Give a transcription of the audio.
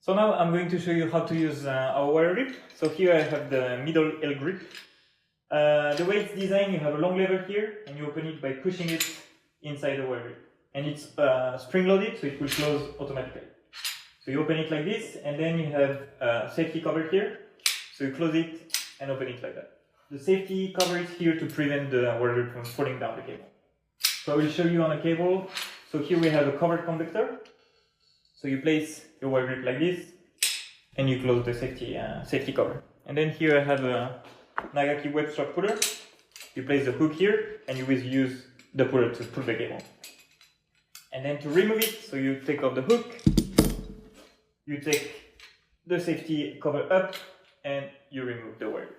So now I'm going to show you how to use our wire grip. So here I have the middle L grip. The way it's designed, you have a long lever here and you open it by pushing it inside the wire grip. And it's spring loaded, so it will close automatically. So you open it like this, and then you have a safety cover here. So you close it and open it like that. The safety cover is here to prevent the wire grip from falling down the cable. So I will show you on a cable. So here we have a covered conductor. So you place your wire grip like this, and you close the safety cover. And then here I have a Nagaki web strap puller. You place the hook here, and you will use the puller to pull the cable. And then to remove it, so you take off the hook, you take the safety cover up, and you remove the wire.